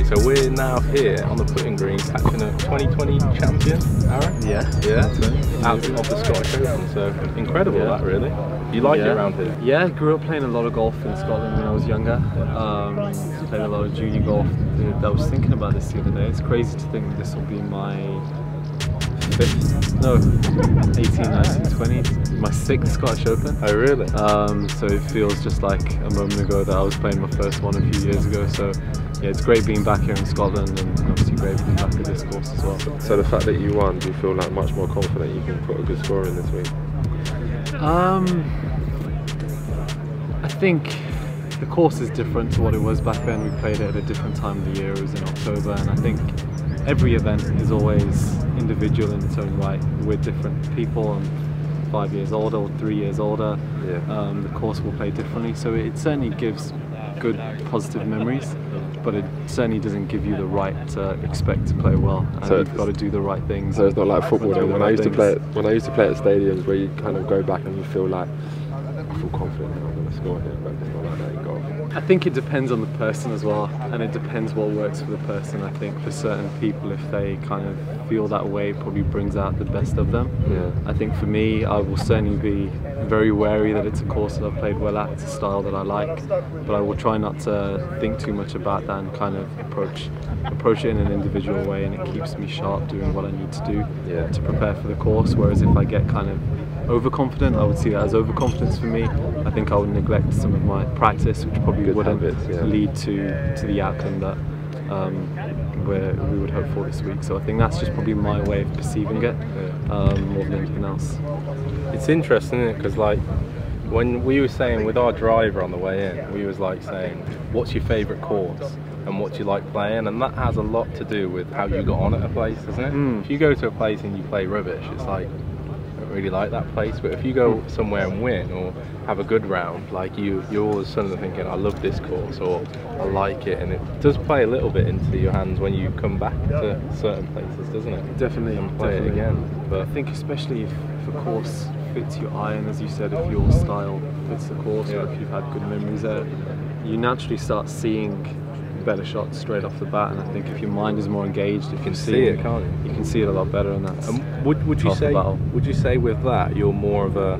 great. So we're now here on the putting green catching a 2020 champion, Aaron. Yeah. Out of the Scottish Open. So incredible that really. You like it around here? Yeah, I grew up playing a lot of golf in Scotland when I was younger. Played a lot of junior golf. I was thinking about this the other day. It's crazy to think this will be my 18, 19, 20, my 6th Scottish Open. Oh really? So it feels just like a moment ago that I was playing my first one a few years ago. So yeah, it's great being back here in Scotland, and obviously great being back at this course as well. So the fact that you won, do you feel like much more confident you can put a good score in this week? I think the course is different to what it was back then. We played it at a different time of the year. It was in October, and I think every event is always individual in its own right. We're different people. I'm 5 years older or 3 years older. Yeah. The course will play differently, so it certainly gives good positive memories, but it certainly doesn't give you the right to expect to play well, and so you've got to do the right things. So it's not like football then. When I used to play at stadiums where you kind of go back and you feel like, I feel confident that I'm going to score here, but it's not like that in golf. I think it depends on the person as well, and it depends what works for the person. I think for certain people, if they kind of feel that way, it probably brings out the best of them. Yeah. I think for me, I will certainly be very wary that it's a course that I've played well at, it's a style that I like, but I will try not to think too much about that and kind of approach it in an individual way, and it keeps me sharp doing what I need to do to prepare for the course. Whereas if I get kind of overconfident, I would see that as overconfidence for me. I think I would neglect some of my practice, which probably wouldn't lead to the outcome that we would hope for this week. So I think that's just probably my way of perceiving it more than anything else. It's interesting, isn't it? Because like when we were saying with our driver on the way in, we was like saying, what's your favourite course and what do you like playing? And that has a lot to do with how you got on at a place, doesn't it? If you go to a place and you play rubbish, it's like, really like that place, but if you go somewhere and win or have a good round, like you're all of a sudden thinking, I love this course, or I like it, and it does play a little bit into your hands when you come back to certain places, doesn't it? Definitely. And play it again. But I think especially if a course fits your eye, and as you said, if your style fits the course, or if you've had good memories there, you naturally start seeing better shots straight off the bat. And I think if your mind is more engaged, if you can see it, can't you? You can see it a lot better, and that's would you say with that you're more of a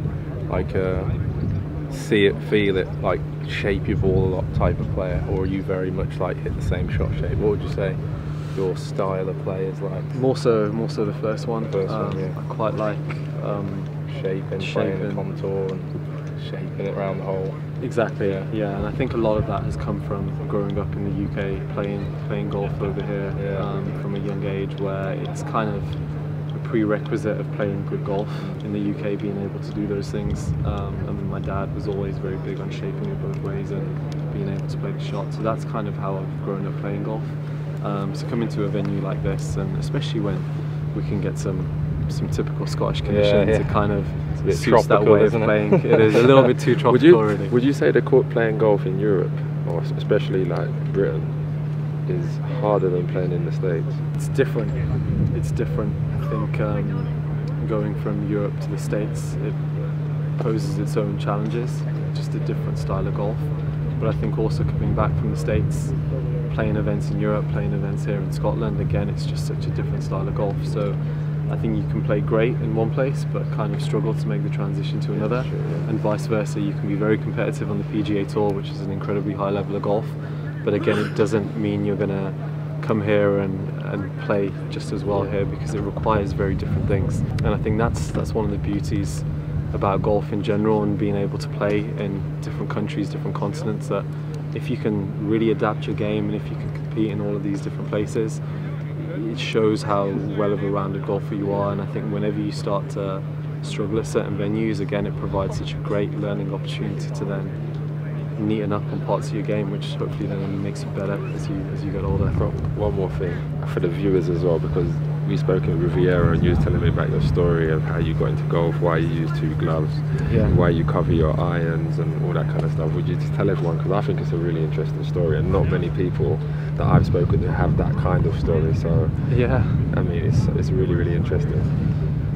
see it, feel it, like shape your ball a lot type of player, or are you very much like hit the same shot shape? What would you say your style of play is like? More so the first one. I quite like shaping, playing the contour and shaping it around the hole. Exactly, yeah, and I think a lot of that has come from growing up in the UK, playing golf over here from a young age, where it's kind of a prerequisite of playing good golf in the UK, being able to do those things. And my dad was always very big on shaping it both ways and being able to play the shot, so that's kind of how I've grown up playing golf. So coming to a venue like this, and especially when we can get some typical Scottish conditions, it kind of suits that way of playing. It is a little bit too tropical, really. Would you say the playing golf in Europe, or especially like Britain, is harder than playing in the States? It's different. It's different. I think going from Europe to the States, it poses its own challenges. Just a different style of golf. But I think also coming back from the States, playing events in Europe, playing events here in Scotland, again, it's just such a different style of golf. So I think you can play great in one place but kind of struggle to make the transition to another, and vice versa. You can be very competitive on the PGA Tour, which is an incredibly high level of golf, but again, it doesn't mean you're going to come here and play just as well here, because it requires very different things. And I think that's one of the beauties about golf in general, and being able to play in different countries, different continents, that if you can really adapt your game and if you can compete in all of these different places, it shows how well of a rounded golfer you are. And I think whenever you start to struggle at certain venues, again, it provides such a great learning opportunity to then neaten up on parts of your game, which hopefully then only makes you better as you get older. One more thing for the viewers as well, because we spoke in Riviera and you was telling me about your story of how you got into golf, why you use 2 gloves, why you cover your irons and all that kind of stuff. Would you just tell everyone, because I think it's a really interesting story, and not many people that I've spoken to have that kind of story. So yeah, I mean, it's really, really interesting.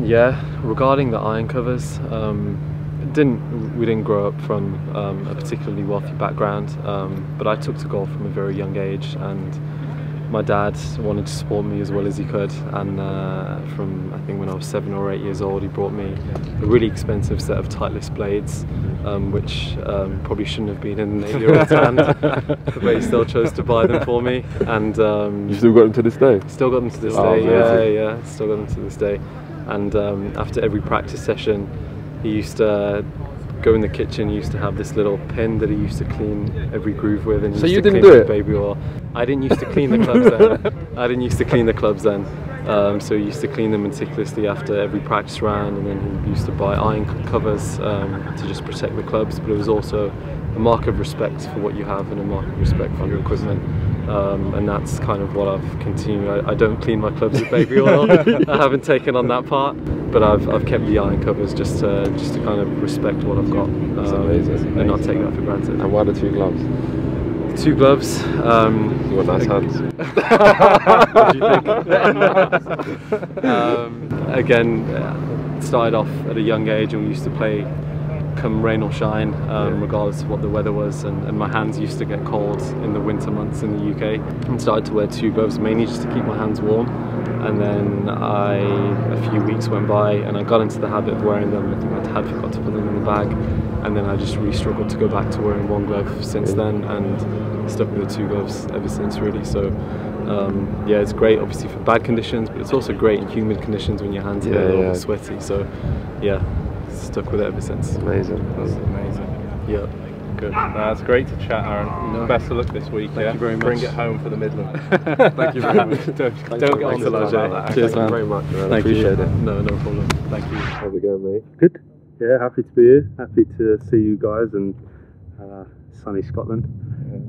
Yeah, regarding the iron covers, we didn't grow up from a particularly wealthy background, but I took to golf from a very young age, and my dad wanted to support me as well as he could, and from I think when I was 7 or 8 years old, he brought me a really expensive set of Titleist blades, which probably shouldn't have been in an 8-year-old's hand, but he still chose to buy them for me. And you still got them to this day? Still got them to this day. Yeah, still got them to this day. And after every practice session, he used to go in the kitchen. He used to have this little pen that he used to clean every groove with, and so you used to didn't clean do it? Baby oil. I didn't used to clean the clubs then. I didn't used to clean the clubs then. So he used to clean them meticulously after every practice round, and then he used to buy iron covers to just protect the clubs. But it was also a mark of respect for what you have and a mark of respect for your equipment. And that's kind of what I've continued. I don't clean my clubs with baby oil. I haven't taken on that part, but I've kept the iron covers just to kind of respect what I've got, and not take that for granted. And why the 2 gloves? 2 gloves. You got nice hands. What do you think? Again, started off at a young age, and we used to play come rain or shine, regardless of what the weather was, and my hands used to get cold in the winter months in the UK, and started to wear 2 gloves mainly just to keep my hands warm. And then a few weeks went by and I got into the habit of wearing them. I think I had forgot to put them in the bag, and then I just really struggled to go back to wearing 1 glove since then, and stuck with the 2 gloves ever since, really. So yeah, it's great obviously for bad conditions, but it's also great in humid conditions when your hands get a little sweaty. So yeah, stuck with it ever since. Amazing. That's amazing. Yeah. Good. It's great to chat, Aaron. No. Best of luck this week. Thank you very much. Bring it home for the Midlands. Thank you very much. Don't get on the ledge about that. Cheers, man. Thank you very much. Thank Appreciate you. it. No problem. Thank you. How's it going, mate? Good. Yeah, happy to be here. Happy to see you guys and sunny Scotland.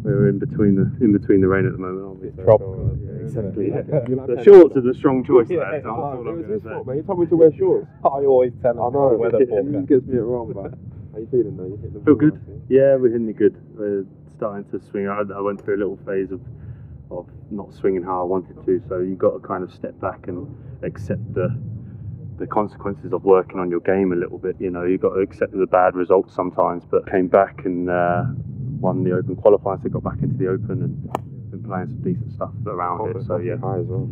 We're in between the rain at the moment, aren't we? Tropical. Exactly. The shorts are the strong choice there. That's all I'm gonna say. Man, you told me to wear shorts. I always tell I know. weather He forecast. gets me it wrong, but how you feeling though? You hit the Feel ball, good. I think. Yeah, we're hitting it good. We're starting to swing. I went through a little phase of not swinging how I wanted to, so you got to kind of step back and accept the consequences of working on your game a little bit. You know, you got to accept the bad results sometimes. But came back and won the Open qualifiers. So got back into the Open and been playing some decent stuff around it. So yeah, high as well.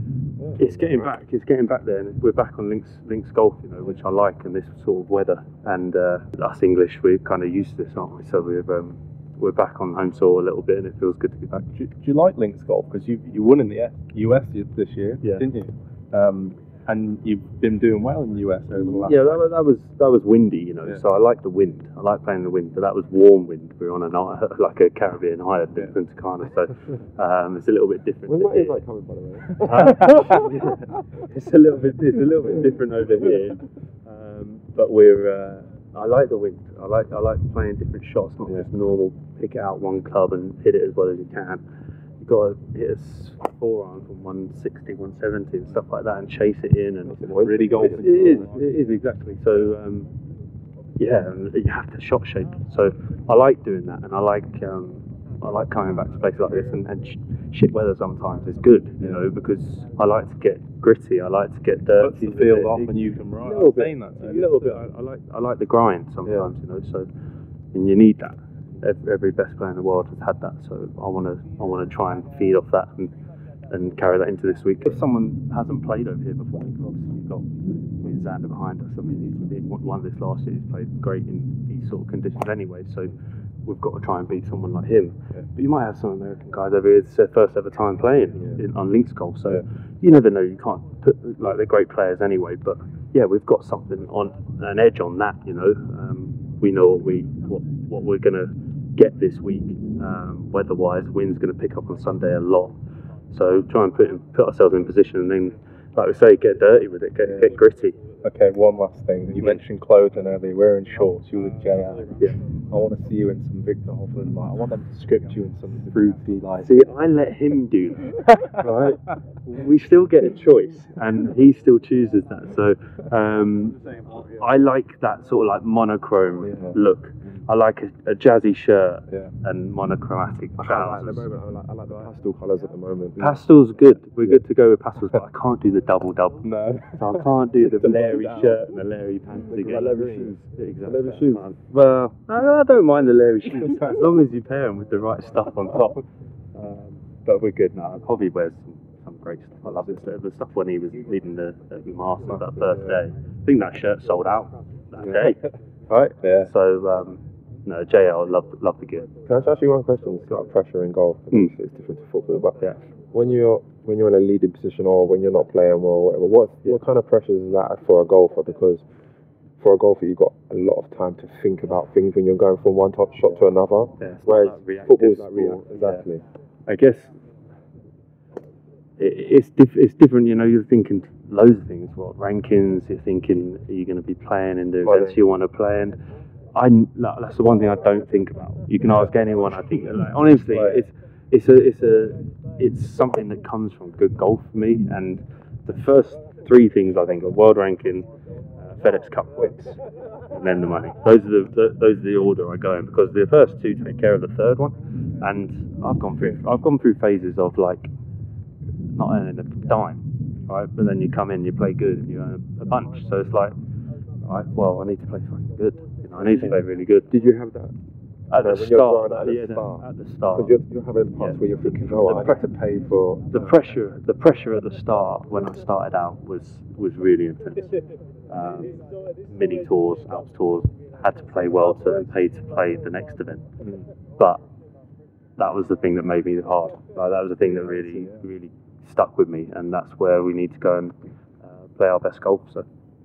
it's getting back. It's getting back there, and we're back on links golf, you know, which I like, and this sort of weather. And us English, we're kind of used to this, aren't we? So we're back on home soil a little bit, and it feels good to be back. Do you like links golf? Because you won in the US this year, didn't you? And you've been doing well in the US over the last. Yeah, that was windy, you know. So I like the wind. I like playing the wind, but that was warm wind. We were on like a Caribbean island in Punta Cana, so it's a little bit different. When is that coming, by the way? It's a little bit different over here, but I like the wind. I like playing different shots, not just normal pick it out one club and hit it as well as you can. You've got to hit a forearm from 160, 170 and stuff like that, and chase it in, and really golfing. It is exactly. So yeah, and you have to shot shape. So I like doing that, and I like coming back to places like this, and shit weather sometimes is good, you know, because I like to get gritty. I like to get dirty. Puts the field off, and you can ride. A little bit. I like the grind sometimes, you know. So, and you need that. Every best player in the world has had that. So I want to try and feed off that and carry that into this week. If someone hasn't played over here before, obviously you've got Xander behind us. I mean, he won this last year. He's played great in these sort of conditions anyway. So we've got to try and beat someone like him. But you might have some American guys over here. It's their first ever time playing on links golf. So you never know. You can't put, like, they're great players anyway. But yeah, we've got something on an edge on that. You know, we know what we're gonna get this week. Weather-wise, wind's going to pick up on Sunday a lot. So try and put ourselves in position, and then, like we say, get dirty with it, get gritty. Okay, one last thing. You mentioned clothing earlier. We're in shorts. You with JR. Yeah. I want to see you in some Victor Hovland. I want them to script you in some fruity, like. See, I let him do that, right? We still get a choice, and he still chooses that. So I like that sort of like monochrome look. I like a jazzy shirt and monochromatic trousers. I like the pastel colours at the moment. Pastel's good. We're good to go with pastels, but I can't do the double. No. So I can't do the Larry shirt and the Larry pants again. Larry shoes. Exactly. Larry shoes. Well, I don't mind the Larry shoes as long as you pair them with the right stuff on top. but we're good now. Hobby wears some great stuff. I love it. The stuff when he was leading the Masters that first day. I think that shirt sold out that day, right? Yeah. So no, JL, love the gear. Can I just ask you one question? It's about pressure in golf. It's different to football, but when you're in a leading position or when you're not playing well, or whatever, what kind of pressure is that for a golfer? Because for a golfer, you've got a lot of time to think about things when you're going from one top shot to another. Yeah, whereas football's exactly. I guess it's different. You know, you're thinking loads of things. What rankings? You're thinking, are you going to be playing in the events you want to play in? That's the one thing I don't think about. You can ask anyone. I think, like, honestly, it's something that comes from good golf for me. And the first three things I think are world ranking, FedEx Cup wins, and then the money. Those are the order I go in, because the first two take care of the third one. And I've gone through phases of like not earning a dime, right? But then you come in, you play good, and you earn a bunch. So it's like, right, well, I need to play fucking good. You know, I need to play really good. Did you have that? At the start. At the start. Because you're having parts where you're thinking, oh, I have to pay for the pressure. The pressure at the start when I started out was really intense. Mini tours, Alps tours, had to play well to pay to play the next event. But that was the thing that made me hard. Like, that was the thing that really stuck with me, and that's where we need to go and play our best golf. So,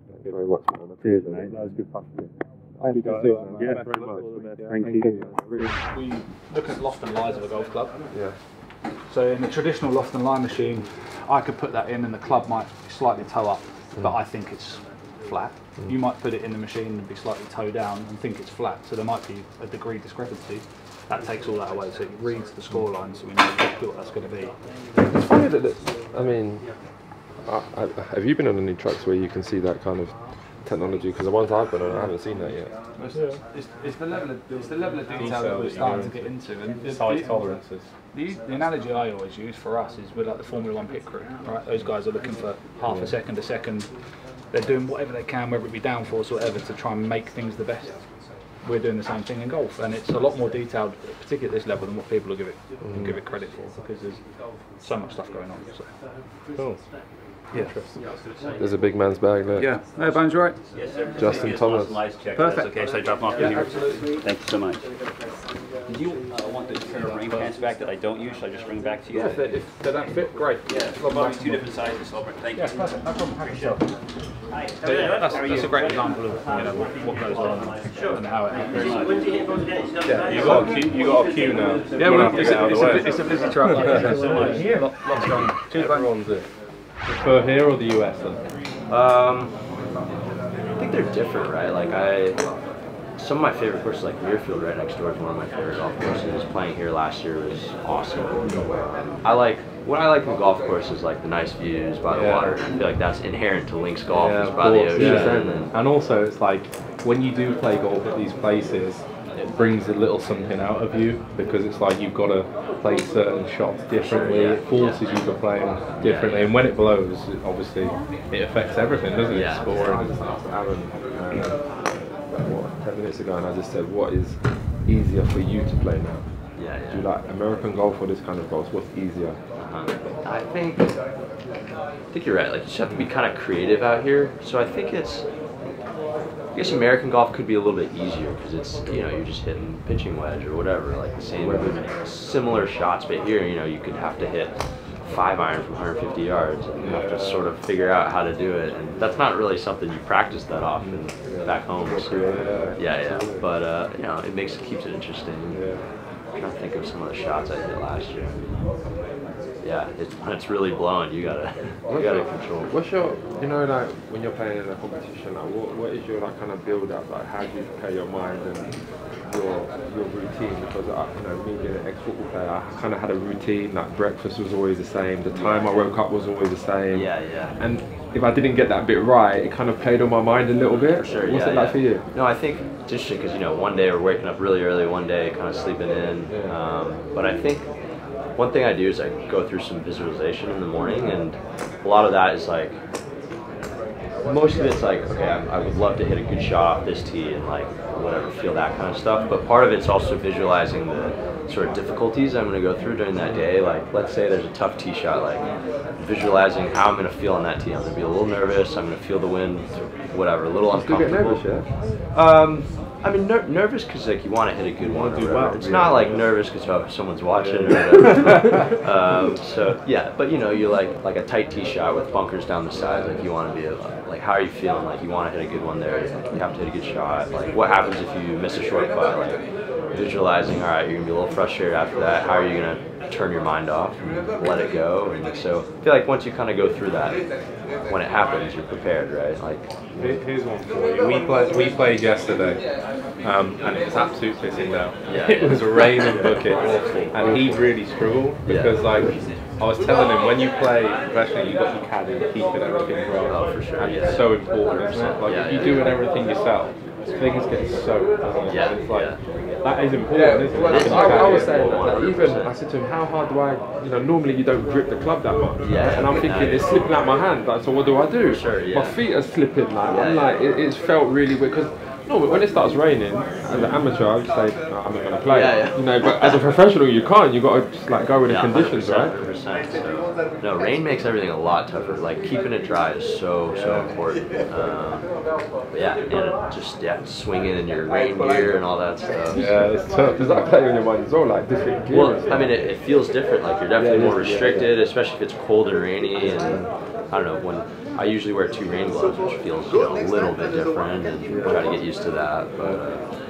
thank you very much, man. Cheers, mate. That was good fun. Thank you very much. Thank you. We look at loft and lies of a golf club. Yeah. So in the traditional loft and lie machine, I could put that in and the club might slightly toe up, but I think it's flat. You might put it in the machine and be slightly toe down and think it's flat, so there might be a degree discrepancy. That takes all that away, so it reads the score line, so we know exactly what that's going to be. It's funny that, I mean, have you been on any trucks where you can see that kind of technology? Because the ones I've been on, I haven't seen that yet. It's the level of detail that we're starting to get into, and the size tolerances. The analogy I always use for us is we're like the Formula 1 pit crew, right? Those guys are looking for half a second. They're doing whatever they can, whether it be downforce or whatever, to try and make things the best. We're doing the same thing in golf, and it's a lot more detailed, particularly at this level, than what people will give it credit for, because there's so much stuff going on. So. Cool. Yeah. There's a big man's bag there. Yeah. Hey, Bones, right? Yes, sir. Justin Thomas. Check. Perfect. That's okay, so I drop them off here. Absolutely. Thank you so much. Do you want the pair of rain pants back that I don't use? Should I just bring back to you? Yeah, if they don't fit, great. Yeah, probably two different sizes. So thank you. Yeah, perfect. No problem. Have yourself. Hi. So yeah, that's a great example of what goes on and how it happens. Yeah, you got a queue now. Yeah, it's a busy truck. Thank you so much. Lots going on. Cheers, Everyone's it. Prefer here or the US then? I think they're different, right? Like some of my favorite courses, like Muirfield right next door, is one of my favorite golf courses. Playing here last year was awesome. What I like in golf course is like the nice views by the water. I feel like that's inherent to links golf, is by the ocean. And also it's like when you do play golf at these places, it brings a little something out of you, because it's like you've got to play certain shots differently. It forces you to play them differently, and when it blows, obviously it affects everything, doesn't it? Scoring. Aaron, 10 minutes ago, and I just said, what is easier for you to play now? Do you like American golf or this kind of golf? What's easier? I think you're right. Like, you just have to be kind of creative out here. So I guess American golf could be a little bit easier, because it's, you're just hitting pitching wedge or whatever, like the same similar shots. But here, you could have to hit 5-iron from 150 yards, and you have to sort of figure out how to do it. And that's not really something you practice that often back home. So, but it keeps it interesting. I'm trying to think of some of the shots I hit last year. Yeah, when it's really blowing, you gotta control. What's your, like when you're playing in a competition, like what is your like kind of build up? Like how do you prepare your mind and your routine? Because me being an ex-football player, I kind of had a routine. Like breakfast was always the same. The time I woke up was always the same. Yeah. And if I didn't get that bit right, it kind of played on my mind a little bit. For sure. What's it like for you? No, I think it's interesting because one day we're waking up really early, one day kind of sleeping in. But I think one thing I do is I go through some visualization in the morning, and a lot of that is like most of it's like, okay, I would love to hit a good shot off this tee and like whatever, feel that kind of stuff. But part of it's also visualizing the sort of difficulties I'm going to go through during that day. Like, let's say there's a tough tee shot, like visualizing how I'm going to feel on that tee. I'm going to be a little nervous. I'm going to feel the wind, whatever, a little uncomfortable. Still get nervous, yeah? I mean, nervous because like you want to hit a good one. Or whatever. It's not like nervous because someone's watching or whatever. So yeah, but you know, you like a tight tee shot with bunkers down the sides. Like you want to be like, how are you feeling? Like you want to hit a good one there. You have to hit a good shot. Like what happens if you miss a short putt? Like visualizing. All right, you're gonna be a little frustrated after that. How are you gonna turn your mind off and let it go? And so I feel like once you kind of go through that, when it happens, you're prepared, right? Like here's one for you. We played yesterday, and it was absolute pissing down. Yeah, it was raining buckets, and he really struggled because like I was telling him, when you play professionally, you got your caddy keeping everything right. Oh, for sure. And it's so important, isn't it? Like if you're doing everything yourself, things get so done. Yeah, it's like that is important, isn't it? I was saying that, like, even I said to him, how hard do I, you know, normally you don't grip the club that much. Yeah. And I'm thinking it's slipping out my hand. Like, so what do I do? Sure, yeah. My feet are slipping. Like, I'm like, it's felt really weird because. No, but when it starts raining, as an amateur, I just say, no, I'm not going to play. Yeah. You know, but as a professional, you can't. You got to just like go with the conditions, 100%, right? 100%. So, no, rain makes everything a lot tougher. Like keeping it dry is so important. But yeah, and just swinging in your rain gear and all that stuff. Yeah, it's tough. Does that play on your mind as well? Like different gear? Well, I mean, it feels different. Like you're definitely more restricted, especially if it's cold and rainy. And I don't know, when I usually wear 2 rain gloves, which feels a little bit different, and try to get used to that. But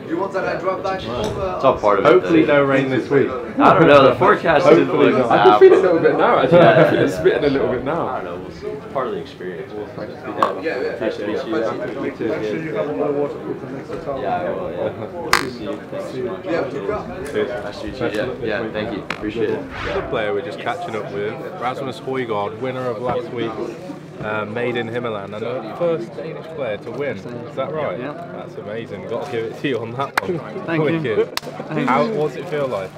it's all part of it. Hopefully no rain this week. I don't know. The forecast didn't look that. I can feel it a little bit now. Actually, I feel it spitting a little bit now. I don't know. It's part of the experience. Nice to meet you. Yeah, I will. Yeah. See you. Thanks so much. Nice to meet you. Yeah, thank you. Appreciate it. The player we're just catching up with, Rasmus Hojgaad, winner of last week. Made in Himmerland, and the first Danish player to win. Is that right? Yeah. That's amazing. Got to give it to you on that one. Thank you. What does it feel like?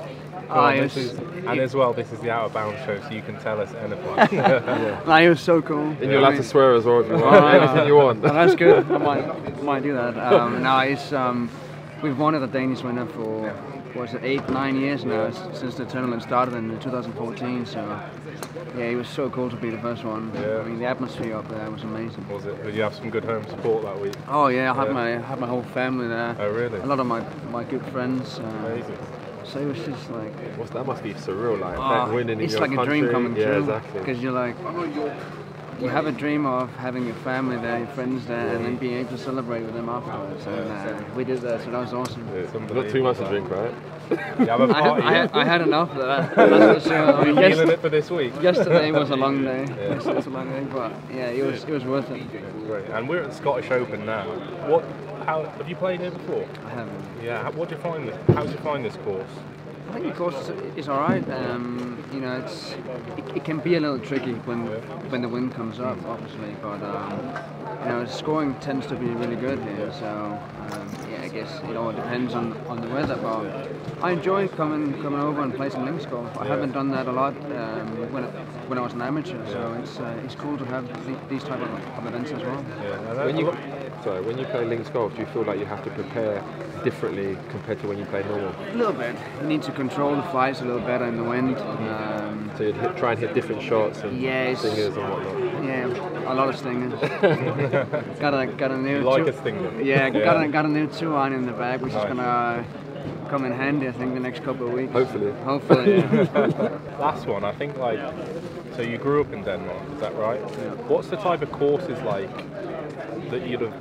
And as well, this is the OuttBoundz show, so you can tell us anything. It was so cool. And you're allowed to swear as well if you want. Anything you want. That's good. I might do that. We've wanted a Danish winner for 8-9 years now, since the tournament started in 2014. So yeah, it was so cool to be the first one. Yeah. I mean, the atmosphere up there was amazing. Was it? Did you have some good home support that week? Oh yeah, I had my whole family there. Oh really? A lot of my good friends. Amazing. So it was just like. That must be surreal, like winning in your country. It's like a dream coming true. Yeah, exactly. Because you're like. You have a dream of having your family there, your friends there, and then being able to celebrate with them afterwards. And we did that, so that was awesome. Not too much to drink, right? You have a party. I had enough of that. That's for sure. Are you feeling it for this week? Yesterday was a long day. Yesterday was a long day, but yeah, it was worth it. Great. And we're at the Scottish Open now. How have you played here before? I haven't. Yeah. What do you find? How do you find this course? I think the course is all right. You know, it can be a little tricky when the wind comes up, obviously. But you know, scoring tends to be really good here. So yeah, I guess it all depends on the weather. But I enjoy coming over and playing some links golf. I haven't done that a lot when I was an amateur. So it's cool to have these type of events as well. Yeah. When you play links golf, do you feel like you have to prepare differently compared to when you play normal? A little bit. You need to control the flights a little better in the wind. So you'd try and hit different shots and stingers and whatnot. Yeah, a lot of stingers. got a new. You like a stinger? Yeah, got a new 2-iron in the bag, which is gonna come in handy. I think the next couple of weeks. Hopefully. Yeah. Last one, I think so you grew up in Denmark, is that right? Yeah. What's the type of courses like that you'd have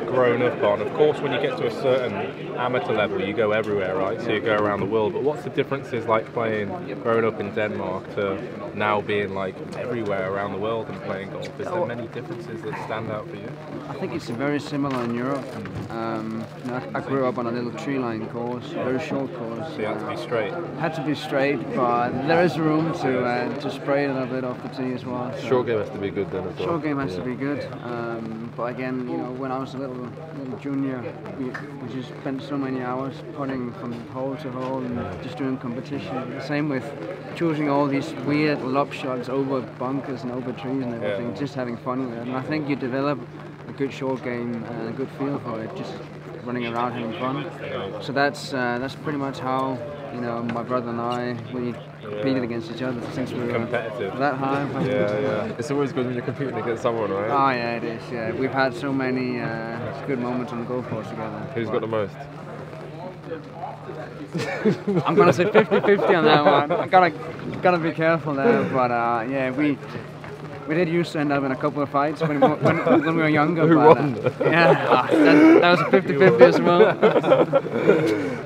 grown up on? Of course, when you get to a certain amateur level, you go everywhere, right? So you go around the world. But what's the differences like growing up in Denmark to now being like everywhere around the world and playing golf? Is there many differences that stand out for you? I think it's very similar in Europe. I grew up on a little tree-line course, very short course. So you had to be straight. Had to be straight, but there is room to spray a little bit off the tee as well. So short game has to be good then as well. Short game has to be good. But again, you know, when I was a little junior, we just spent so many hours putting from hole to hole and just doing competition. The same with choosing all these weird lob shots over bunkers and over trees and everything, just having fun with it. And I think you develop a good short game and a good feel for it, just running around having fun. So that's pretty much how, you know, my brother and I, we competed against each other since we were competitive. That high. Yeah. It's always good when you're competing against someone, right? Oh yeah, it is. Yeah, we've had so many good moments on the golf course together. Who's got the most? I'm gonna say 50-50 on that one. I'm gotta be careful there, but yeah, we did used to end up in a couple of fights when we were younger. Who but, won? Yeah, that was a 50-50 as well.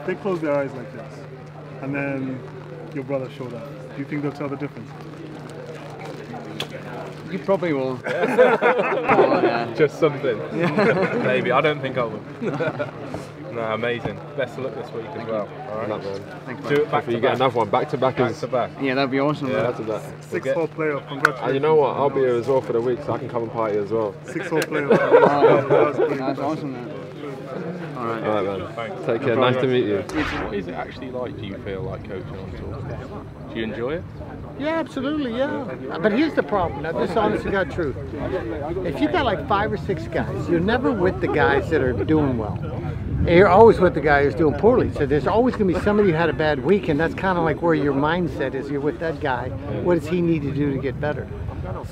They closed their eyes like this, and then your brother showed up. Do you think they'll tell the difference? You probably will. Just something. Maybe. I don't think I will. No, amazing. Best of luck this week as well. All right. Thank you. Do it back to You get another one back to back. Back to back. Yeah, that'd be awesome. Yeah, Back to back. 6-hole playoff. Congratulations. And you know what? I'll be here as well for the week, so I can come and party as well. 6-hole playoff. That's awesome, man. All right. All right, man. Thanks. Take care. Nice to meet you. What is it actually like, do you feel, like coaching on tour? Do you enjoy it? Yeah, absolutely, yeah. But here's the problem. Now, this honest to God truth. If you got like 5 or 6 guys, you're never with the guys that are doing well. You're always with the guy who's doing poorly. So there's always going to be somebody who had a bad week, and that's kind of like where your mindset is. You're with that guy. What does he need to do to get better?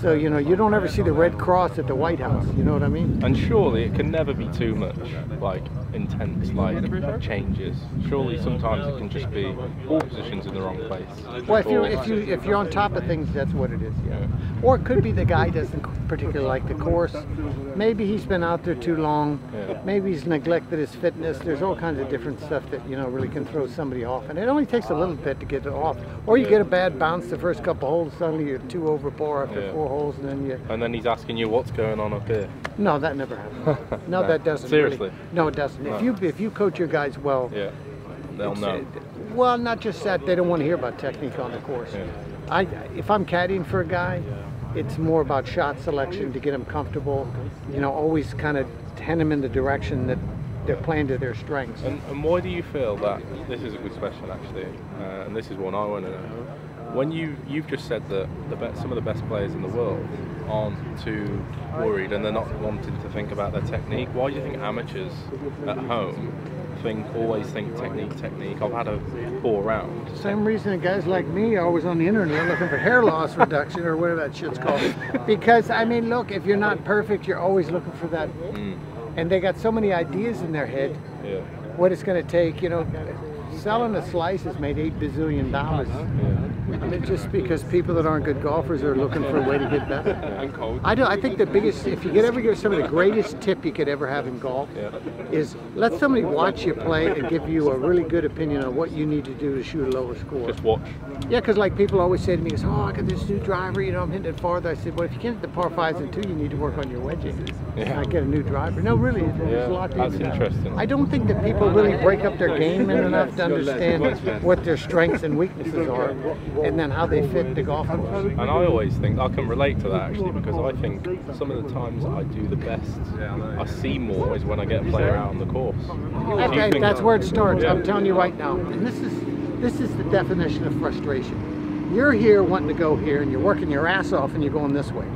So, you know, you don't ever see the Red Cross at the White House. You know what I mean? And surely it can never be too much, like, intense, like, changes. Surely sometimes it can just be all positions in the wrong place. Well, if you're on top of things, that's what it is, yeah. Or it could be the guy doesn't particularly like the course. Maybe he's been out there too long. Yeah. Maybe he's neglected his fitness. There's all kinds of different stuff that, you know, really can throw somebody off. And it only takes a little bit to get it off. Or you get a bad bounce the first couple holes, suddenly you're 2 over par after 4 holes, and then you... And then he's asking you what's going on up here. No, that never happens. No, that doesn't. Seriously? Really. No, it doesn't. No. If you coach your guys well... Yeah, they'll know. Well, not just that, they don't want to hear about technique on the course. Yeah. If I'm caddying for a guy, it's more about shot selection to get him comfortable, you know, always kind of tend him in the direction that they're playing to their strengths. And why do you feel that, this is a good question actually, and this is one I want to know, when you've just said that some of the best players in the world aren't too worried and they're not wanting to think about their technique, why do you think amateurs at home always think technique? I've had a poor round. Same reason that guys like me are always on the internet looking for hair loss reduction or whatever that shit's called. Because, I mean, look, if you're not perfect, you're always looking for that. And they got so many ideas in their head, what it's going to take, you know. Selling a slice has made $8 bazillion. And it's just because people that aren't good golfers are looking for a way to get better. I think the biggest, if you could ever give some of the greatest tip you could ever have in golf, is let somebody watch you play and give you a really good opinion on what you need to do to shoot a lower score. Just watch. Yeah, because like people always say to me, oh, I got this new driver, you know, I'm hitting it farther. I said, well, if you can't hit the par 5s and 2, you need to work on your wedging. Not get a new driver. No, really, there's a lot to that's interesting. I don't think that people really break up their game enough to understand what their strengths and weaknesses are, and then how they fit the golf course. And I always think, I can relate to that actually, because I think some of the times I do the best, I see more is when I get a player out on the course. Okay, that's where it starts. I'm telling you right now. And this is the definition of frustration. You're here wanting to go here, and you're working your ass off, and you're going this way.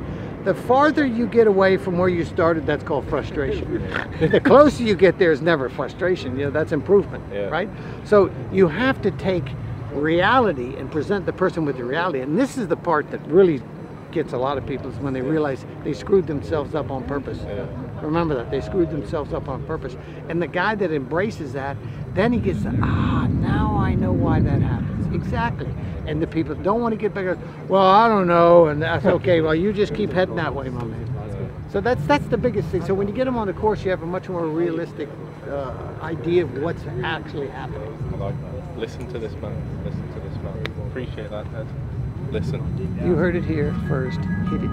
The farther you get away from where you started, that's called frustration. The closer you get there is never frustration. You know, that's improvement, right? So you have to take reality and present the person with the reality. And this is the part that really gets a lot of people, is when they realize they screwed themselves up on purpose. Remember that, they screwed themselves up on purpose. And the guy that embraces that, then he gets, now I know why that happens. Exactly. And the people that don't want to get better, well, I don't know, and that's okay. Well, you just keep heading that way, my man. So that's the biggest thing. So when you get them on the course, you have a much more realistic idea of what's actually happening. I like that. Listen to this man. Listen to this man. Appreciate that, Ed. Listen. You heard it here first. Hit it.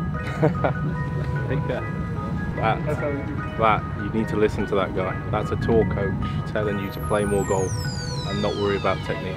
Take care. That, you need to listen to that guy. That's a tour coach telling you to play more golf and not worry about technique.